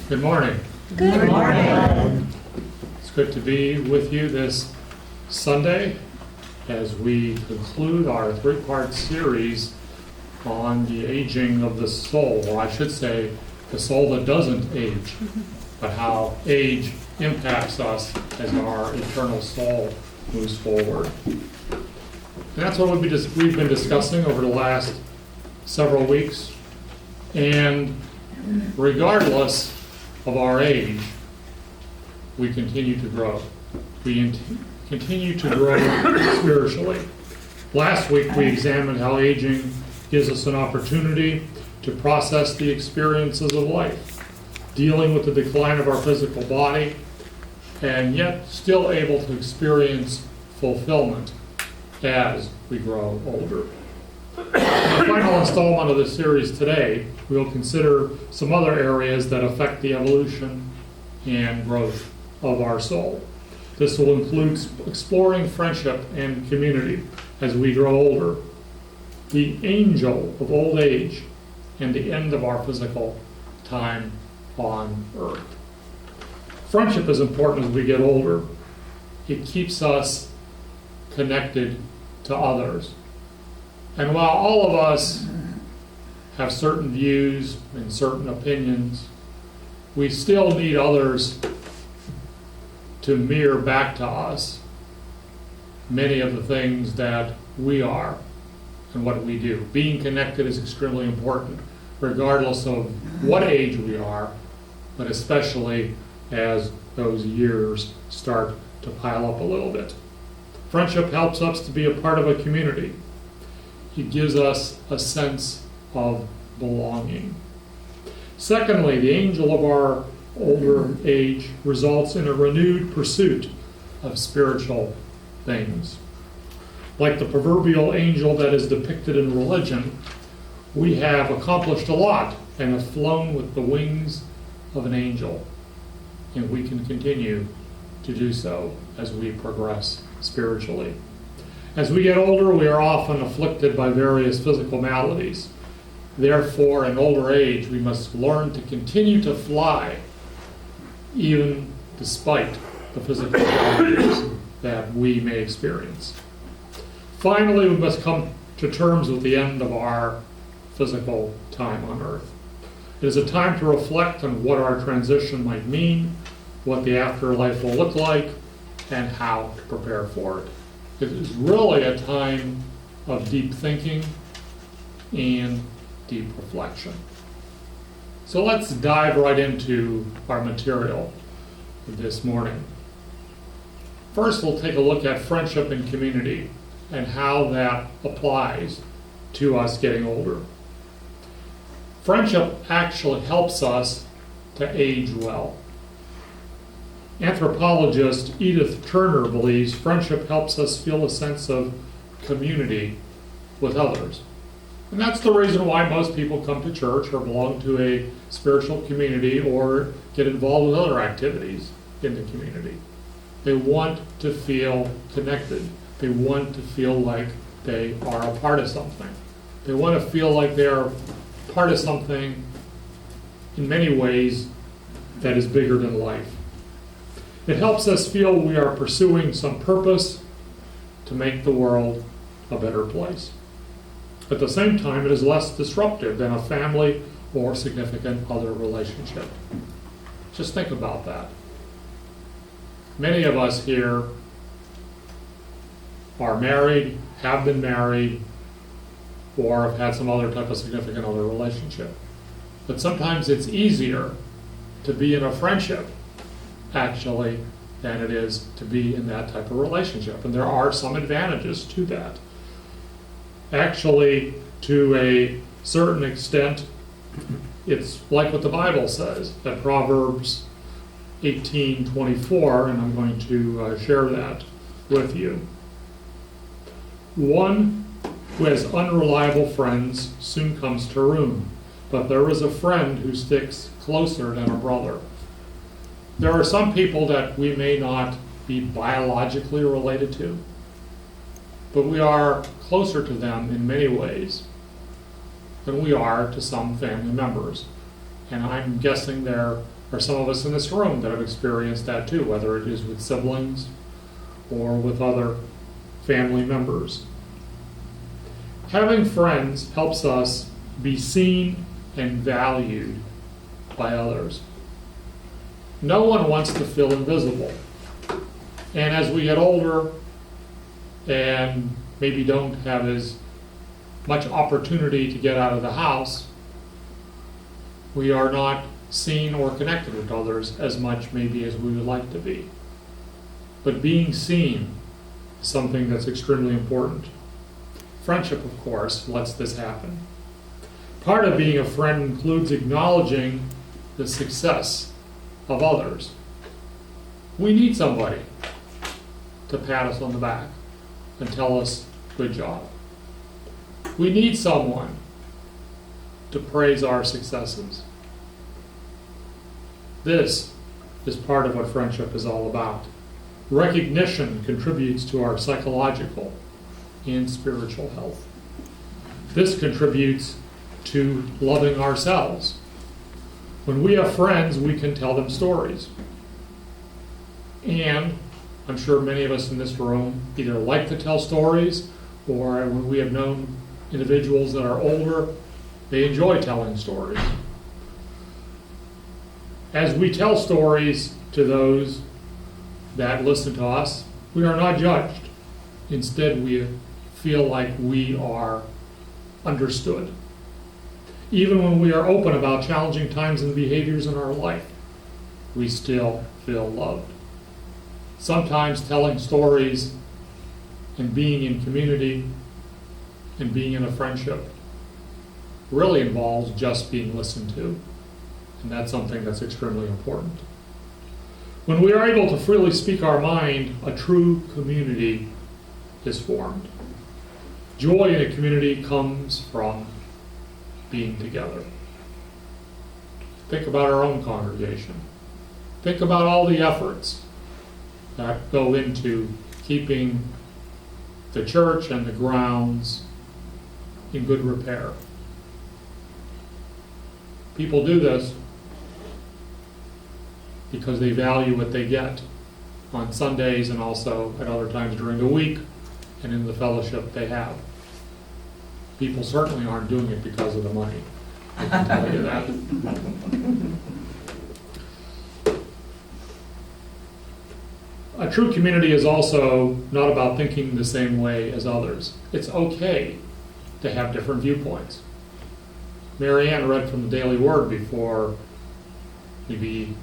Good morning. Good morning. It's good to be with you this Sunday as we conclude our three-part series on the aging of the soul, or I should say, the soul that doesn't age, but how age impacts us as our eternal soul moves forward. And that's what we've been discussing over the last several weeks. And regardless of our age, we continue to grow. We continue to grow spiritually. Last week we examined how aging gives us an opportunity to process the experiences of life, dealing with the decline of our physical body, and yet still able to experience fulfillment as we grow older. In the final installment of this series today, we will consider some other areas that affect the evolution and growth of our soul. This will include exploring friendship and community as we grow older, the angel of old age, and the end of our physical time on earth. Friendship is important as we get older. It keeps us connected to others. And while all of us have certain views and certain opinions, we still need others to mirror back to us many of the things that we are and what we do. Being connected is extremely important, regardless of what age we are, but especially as those years start to pile up a little bit. Friendship helps us to be a part of a community. It gives us a sense of belonging. Secondly, the angel of our older age results in a renewed pursuit of spiritual things. Like the proverbial angel that is depicted in religion, we have accomplished a lot and have flown with the wings of an angel. And we can continue to do so as we progress spiritually. As we get older, we are often afflicted by various physical maladies. Therefore, in older age, we must learn to continue to fly, even despite the physical challenges that we may experience. Finally, we must come to terms with the end of our physical time on earth. It is a time to reflect on what our transition might mean, what the afterlife will look like, and how to prepare for it. It is really a time of deep thinking and deep reflection. So let's dive right into our material this morning. First, we'll take a look at friendship and community and how that applies to us getting older. Friendship actually helps us to age well. Anthropologist Edith Turner believes friendship helps us feel a sense of community with others. And that's the reason why most people come to church or belong to a spiritual community or get involved with other activities in the community. They want to feel connected. They want to feel like they are a part of something. They want to feel like they are part of something in many ways that is bigger than life. It helps us feel we are pursuing some purpose to make the world a better place. At the same time, it is less disruptive than a family or significant other relationship. Just think about that. Many of us here are married, have been married, or have had some other type of significant other relationship. But sometimes it's easier to be in a friendship, actually, than it is to be in that type of relationship. And there are some advantages to that. Actually, to a certain extent, it's like what the Bible says, that Proverbs 18:24, and I'm going to share that with you. One who has unreliable friends soon comes to ruin, but there is a friend who sticks closer than a brother. There are some people that we may not be biologically related to, but we are closer to them in many ways than we are to some family members. And I'm guessing there are some of us in this room that have experienced that too, whether it is with siblings or with other family members. Having friends helps us be seen and valued by others. No one wants to feel invisible. And as we get older and maybe don't have as much opportunity to get out of the house, we are not seen or connected with others as much maybe as we would like to be. But being seen is something that's extremely important. Friendship, of course, lets this happen. Part of being a friend includes acknowledging the success of others. We need somebody to pat us on the back and tell us, good job. We need someone to praise our successes. This is part of what friendship is all about. Recognition contributes to our psychological and spiritual health. This contributes to loving ourselves. When we have friends, we can tell them stories. And I'm sure many of us in this room either like to tell stories, or when we have known individuals that are older, they enjoy telling stories. As we tell stories to those that listen to us, we are not judged. Instead, we feel like we are understood. Even when we are open about challenging times and behaviors in our life, we still feel loved. Sometimes telling stories and being in community and being in a friendship really involves just being listened to. And that's something that's extremely important. When we are able to freely speak our mind, a true community is formed. Joy in a community comes from being together. Think about our own congregation. Think about all the efforts that go into keeping the church and the grounds in good repair. People do this because they value what they get on Sundays and also at other times during the week and in the fellowship they have. People certainly aren't doing it because of the money. I can tell you that. A true community is also not about thinking the same way as others. It's okay to have different viewpoints. Mary Ann read from the Daily Word before we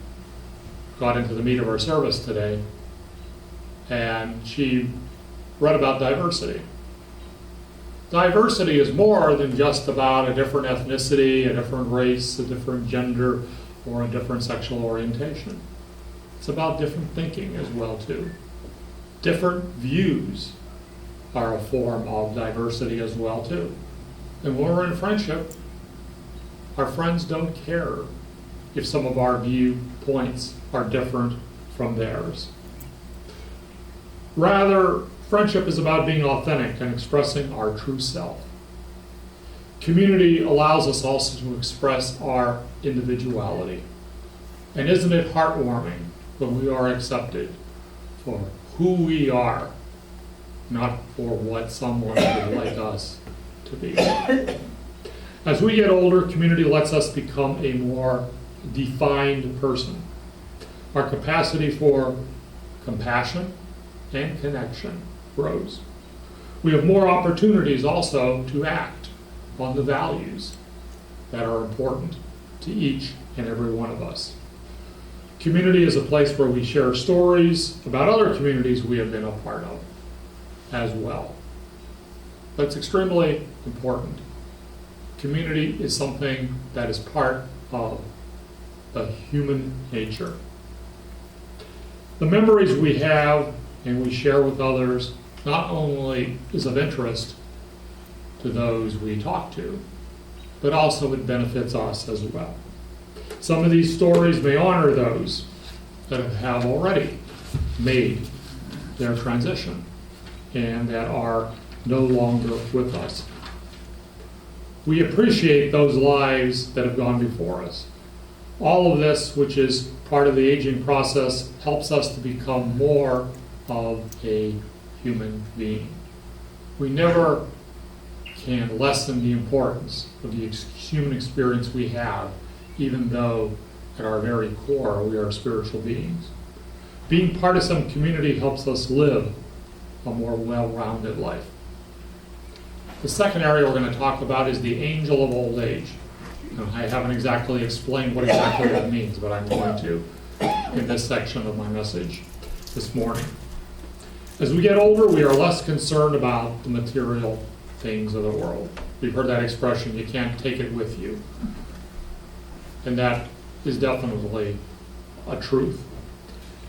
got into the meat of our service today, and she read about diversity. Diversity is more than just about a different ethnicity, a different race, a different gender, or a different sexual orientation. It's about different thinking as well, too. Different views are a form of diversity as well, too. And when we're in friendship, our friends don't care if some of our viewpoints are different from theirs. Rather, friendship is about being authentic and expressing our true self. Community allows us also to express our individuality. And isn't it heartwarming when we are accepted for who we are, not for what someone would like us to be? As we get older, community lets us become a more defined person. Our capacity for compassion and connection grows. We have more opportunities also to act on the values that are important to each and every one of us. Community is a place where we share stories about other communities we have been a part of as well. That's extremely important. Community is something that is part of the human nature. The memories we have and we share with others not only is of interest to those we talk to, but also it benefits us as well. Some of these stories may honor those that have already made their transition and that are no longer with us. We appreciate those lives that have gone before us. All of this, which is part of the aging process, helps us to become more of a human being. We never can lessen the importance of the human experience we have, even though at our very core we are spiritual beings. Being part of some community helps us live a more well-rounded life. The second area we're going to talk about is the angel of old age. Now, I haven't exactly explained what exactly that means, but I'm going to in this section of my message this morning. As we get older, we are less concerned about the material things of the world. We've heard that expression, you can't take it with you. And that is definitely a truth.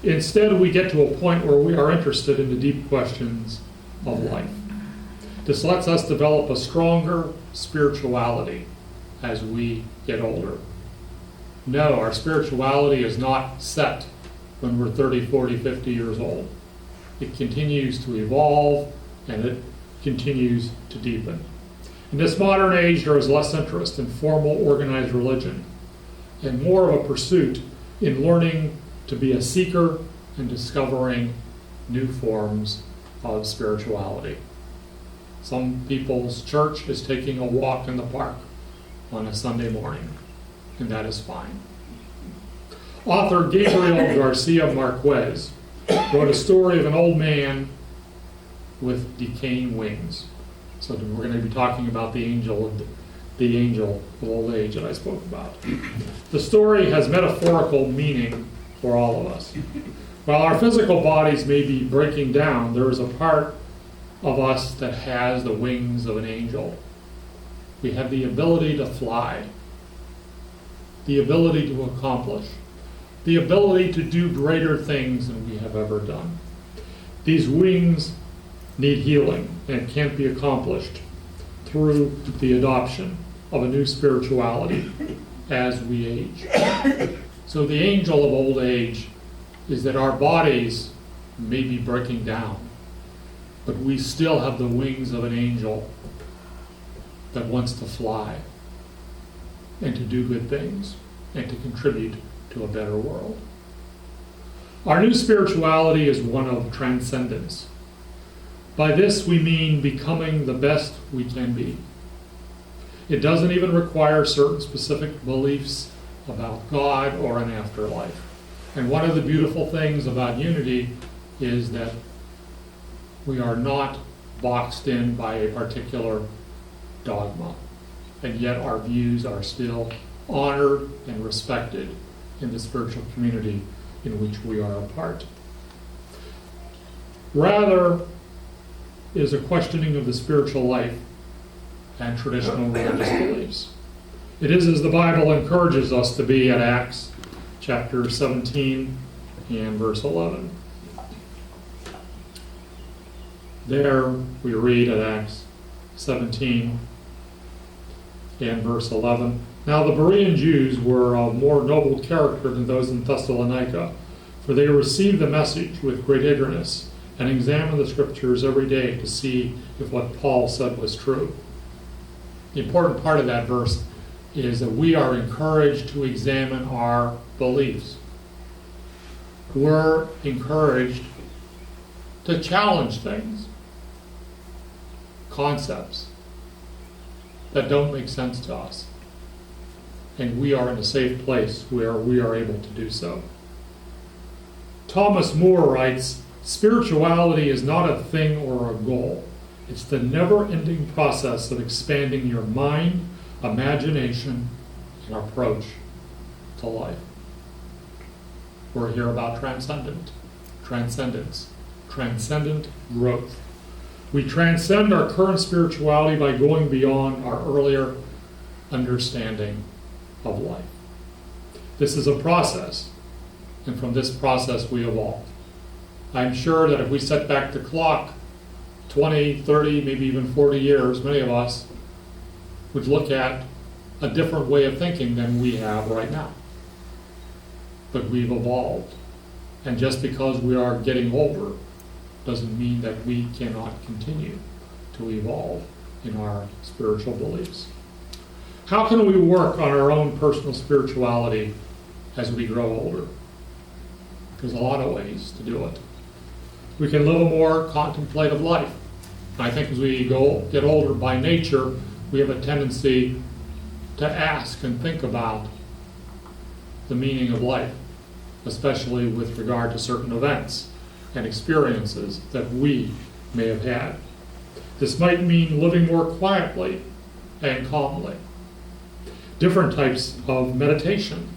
Instead, we get to a point where we are interested in the deep questions of life. This lets us develop a stronger spirituality as we get older. No, our spirituality is not set when we're 30, 40, 50 years old. It continues to evolve and it continues to deepen. In this modern age, there is less interest in formal organized religion and more of a pursuit in learning to be a seeker and discovering new forms of spirituality. Some people's church is taking a walk in the park on a Sunday morning, and that is fine. Author Gabriel Garcia Marquez wrote a story of an old man with decaying wings. So we're going to be talking about the angel of old age that I spoke about. The story has metaphorical meaning for all of us. While our physical bodies may be breaking down, there is a part of us that has the wings of an angel. We have the ability to fly, the ability to accomplish, the ability to do greater things than we have ever done. These wings need healing and can't be accomplished through the adoption of a new spirituality as we age. So the angel of old age is that our bodies may be breaking down, but we still have the wings of an angel that wants to fly and to do good things and to contribute to a better world. Our new spirituality is one of transcendence. By this we mean becoming the best we can be. It doesn't even require certain specific beliefs about God or an afterlife. And one of the beautiful things about unity is that we are not boxed in by a particular dogma, and yet our views are still honored and respected in the spiritual community in which we are a part. Rather is a questioning of the spiritual life and traditional religious beliefs. It is as the Bible encourages us to be at Acts chapter 17 and verse 11. There we read at Acts 17 and verse 11, "Now the Berean Jews were of more noble character than those in Thessalonica, for they received the message with great eagerness and examined the scriptures every day to see if what Paul said was true." The important part of that verse is that we are encouraged to examine our beliefs. We're encouraged to challenge things, concepts that don't make sense to us. And we are in a safe place where we are able to do so. Thomas More writes, "Spirituality is not a thing or a goal. It's the never-ending process of expanding your mind, imagination, and approach to life." We're here about transcendence, transcendent growth. We transcend our current spirituality by going beyond our earlier understanding of life. This is a process, and from this process we evolve. I'm sure that if we set back the clock 20, 30, maybe even 40 years, many of us would look at a different way of thinking than we have right now. But we've evolved. And just because we are getting older doesn't mean that we cannot continue to evolve in our spiritual beliefs. How can we work on our own personal spirituality as we grow older. There's a lot of ways to do it. We can live a more contemplative life. I think as we get older by nature, we have a tendency to ask and think about the meaning of life, especially with regard to certain events and experiences that we may have had. This might mean living more quietly and calmly. Different types of meditation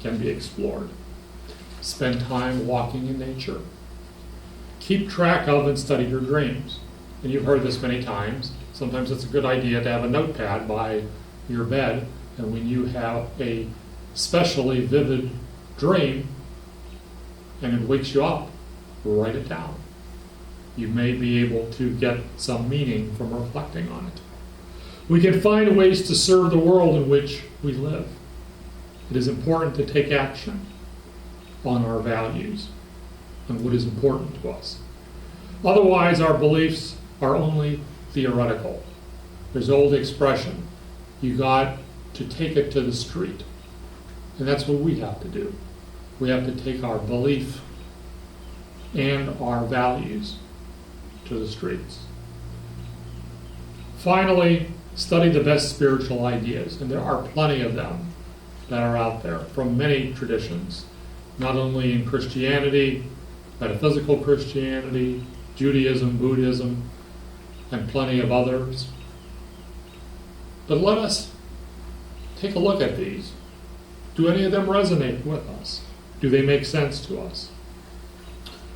can be explored. Spend time walking in nature. Keep track of and study your dreams. And you've heard this many times. Sometimes it's a good idea to have a notepad by your bed, and when you have a especially vivid dream and it wakes you up, write it down. You may be able to get some meaning from reflecting on it. We can find ways to serve the world in which we live. It is important to take action on our values and what is important to us. Otherwise, our beliefs are only theoretical. There's an old expression, you got to take it to the street. And that's what we have to do. We have to take our belief and our values to the streets. Finally, study the best spiritual ideas, and there are plenty of them that are out there from many traditions, not only in Christianity, metaphysical Christianity, Judaism, Buddhism, and plenty of others. But let us take a look at these. Do any of them resonate with us? Do they make sense to us?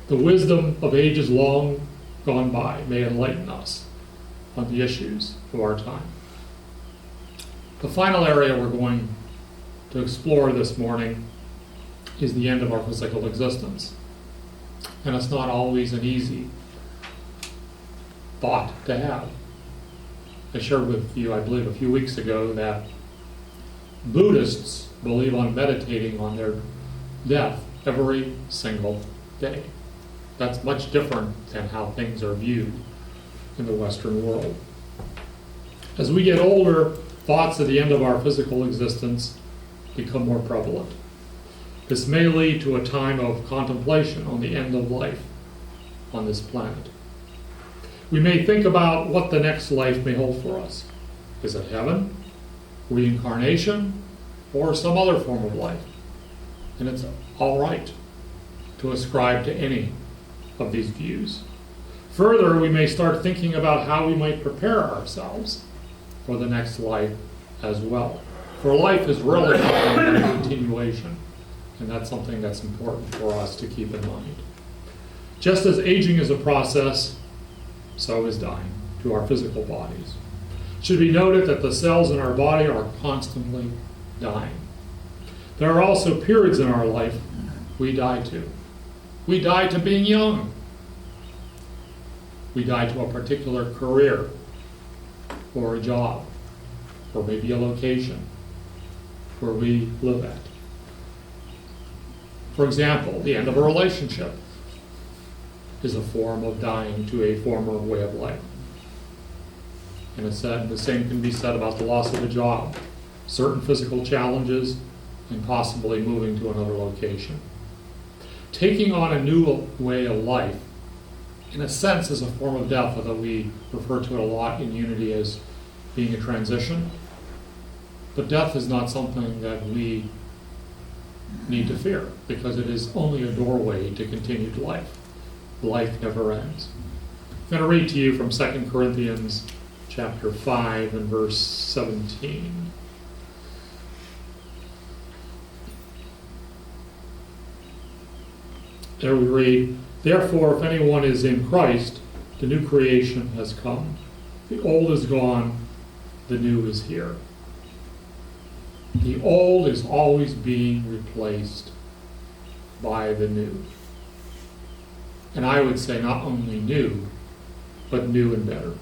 The wisdom of ages long gone by may enlighten us on the issues of our time. The final area we're going to explore this morning is the end of our physical existence. And it's not always an easy thought to have. I shared with you, I believe, a few weeks ago that Buddhists believe on meditating on their death every single day. That's much different than how things are viewed in the Western world. As we get older, thoughts of the end of our physical existence become more prevalent. This may lead to a time of contemplation on the end of life on this planet. We may think about what the next life may hold for us. Is it heaven, reincarnation, or some other form of life? And it's all right to ascribe to any of these views. Further, we may start thinking about how we might prepare ourselves for the next life as well. For life is really a continuation, and that's something that's important for us to keep in mind. Just as aging is a process, so is dying to our physical bodies. It should be noted that the cells in our body are constantly dying. There are also periods in our life we die to. We die to being young. We die to a particular career, or a job, or maybe a location where we live at. For example, the end of a relationship is a form of dying to a former way of life. And it's said, the same can be said about the loss of a job, certain physical challenges, and possibly moving to another location. Taking on a new way of life, in a sense, is a form of death, although we refer to it a lot in Unity as being a transition. But death is not something that we need to fear, because it is only a doorway to continued life. Life never ends. I'm going to read to you from 2 Corinthians chapter 5 and verse 17. There we read, "Therefore, if anyone is in Christ, the new creation has come. The old is gone, the new is here." The old is always being replaced by the new. And I would say not only new, but new and better.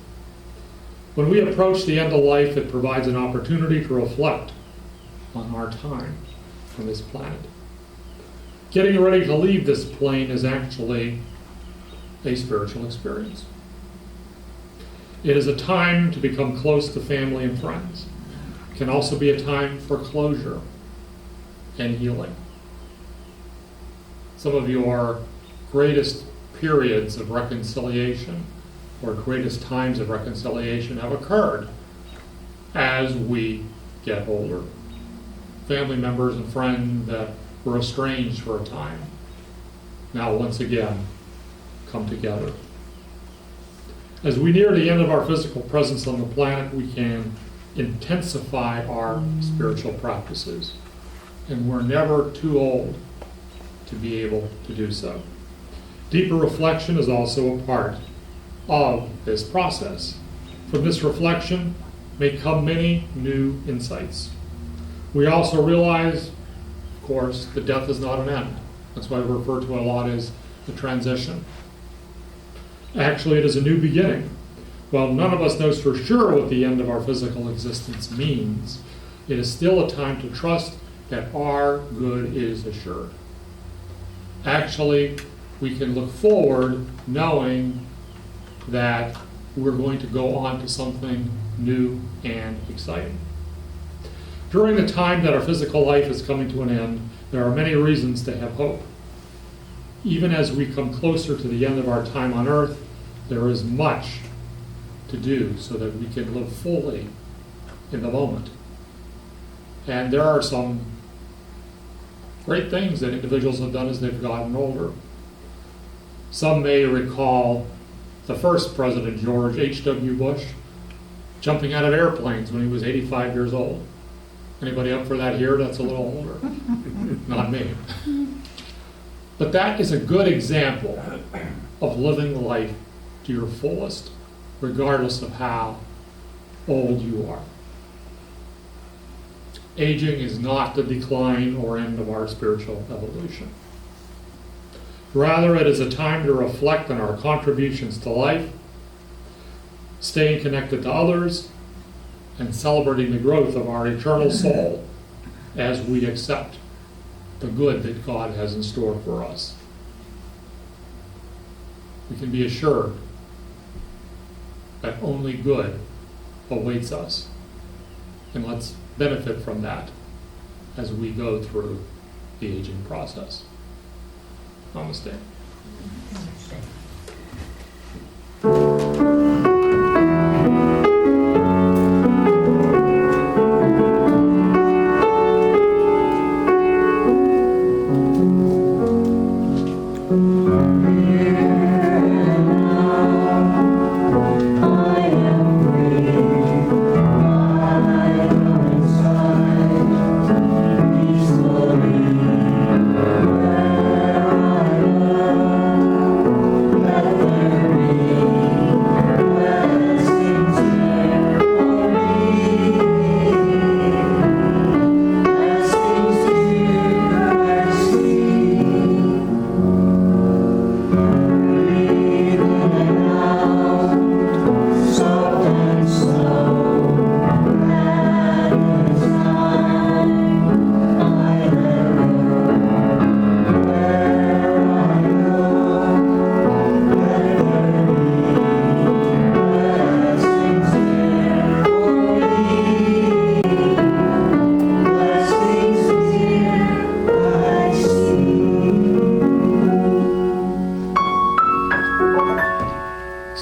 When we approach the end of life, it provides an opportunity to reflect on our time on this planet. Getting ready to leave this plane is actually a spiritual experience. It is a time to become close to family and friends. It can also be a time for closure and healing. some of your greatest periods of reconciliation or greatest times of reconciliation have occurred as we get older. Family members and friends that were estranged for a time now once again come together. As we near the end of our physical presence on the planet, we can intensify our spiritual practices, and we're never too old to be able to do so. Deeper reflection is also a part of this process. From this reflection may come many new insights. We also realize, of course, that death is not an end. That's why we refer to it a lot as the transition. Actually, it is a new beginning. While none of us knows for sure what the end of our physical existence means, it is still a time to trust that our good is assured. Actually, we can look forward knowing that we're going to go on to something new and exciting. During the time that our physical life is coming to an end, there are many reasons to have hope. Even as we come closer to the end of our time on earth, there is much to do so that we can live fully in the moment. And there are some great things that individuals have done as they've gotten older. Some may recall the first President, George H.W. Bush, jumping out of airplanes when he was 85 years old. Anybody up for that here that's a little older? Not me. But that is a good example of living life to your fullest, regardless of how old you are. Aging is not the decline or end of our spiritual evolution. Rather, it is a time to reflect on our contributions to life, staying connected to others, and celebrating the growth of our eternal soul as we accept the good that God has in store for us. We can be assured that only good awaits us. And let's benefit from that as we go through the aging process. Namaste.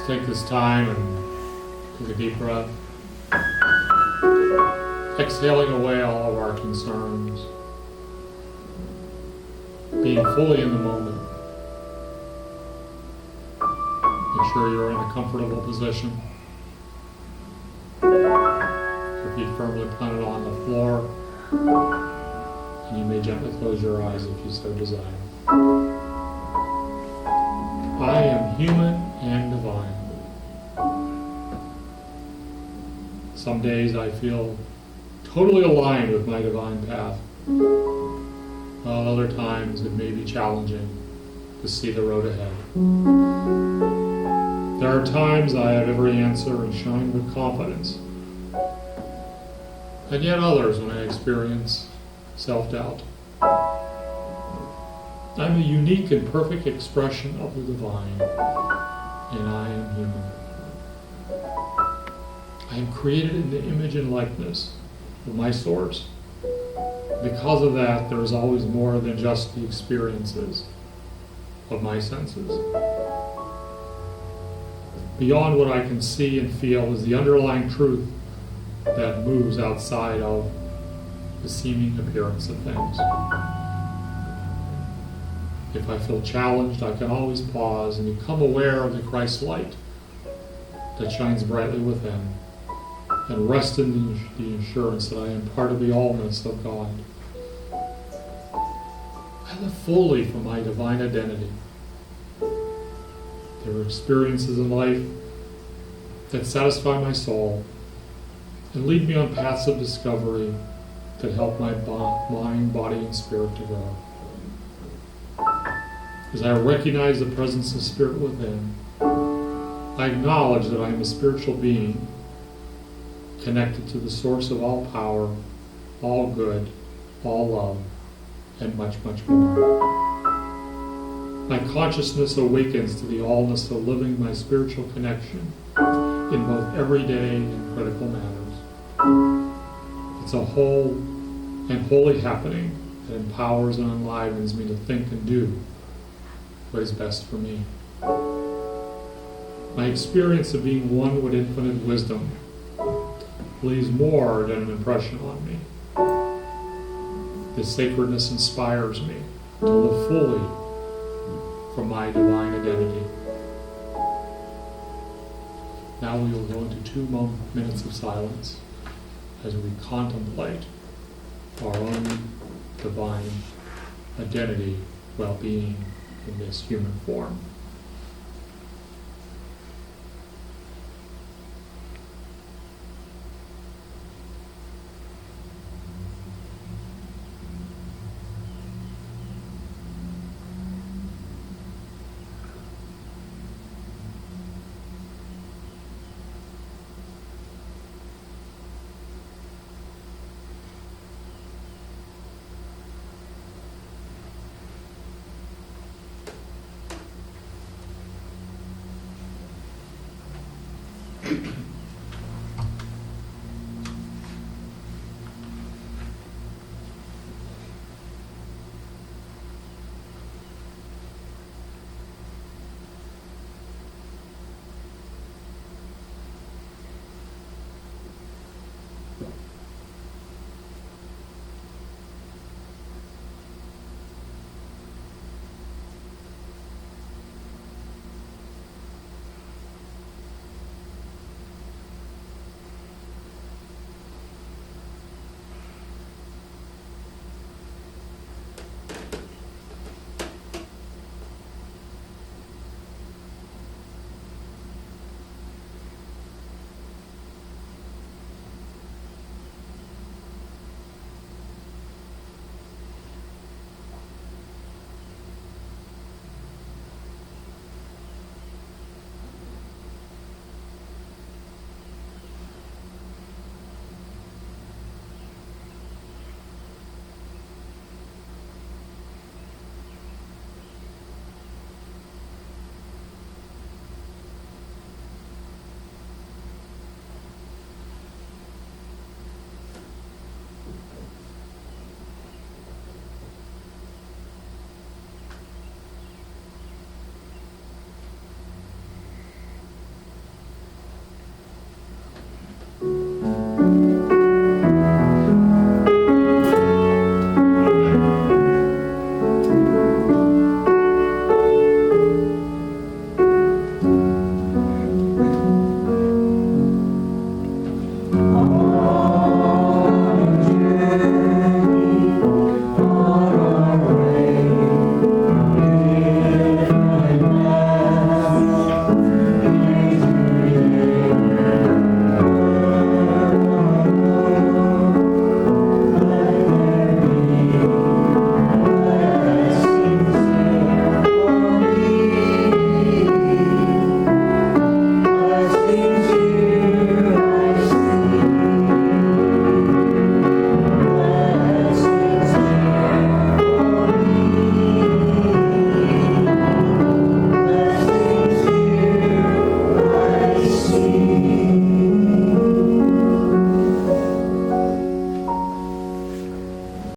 Take this time and take a deep breath, exhaling away all of our concerns, being fully in the moment. Make sure you're in a comfortable position. Your feet firmly planted on the floor, and you may gently close your eyes if you so desire. I am human and divine. Some days I feel totally aligned with my divine path, while other times it may be challenging to see the road ahead. There are times I have every answer and shine with confidence, and yet others when I experience self-doubt. I'm a unique and perfect expression of the divine, and I am human. I am created in the image and likeness of my source. Because of that, there is always more than just the experiences of my senses. Beyond what I can see and feel is the underlying truth that moves outside of the seeming appearance of things. If I feel challenged, I can always pause and become aware of the Christ light that shines brightly within, and rest in the assurance that I am part of the allness of God. I live fully from my divine identity. There are experiences in life that satisfy my soul and lead me on paths of discovery that help my mind, body, and spirit to grow. As I recognize the presence of spirit within, I acknowledge that I am a spiritual being connected to the source of all power, all good, all love, and much, much more. My consciousness awakens to the allness of living my spiritual connection in both everyday and critical matters. It's a whole and holy happening that empowers and enlivens me to think and do what is best for me. My experience of being one with infinite wisdom leaves more than an impression on me. This sacredness inspires me to live fully from my divine identity. Now we will go into 2 minutes of silence as we contemplate our own divine identity while being in this human form.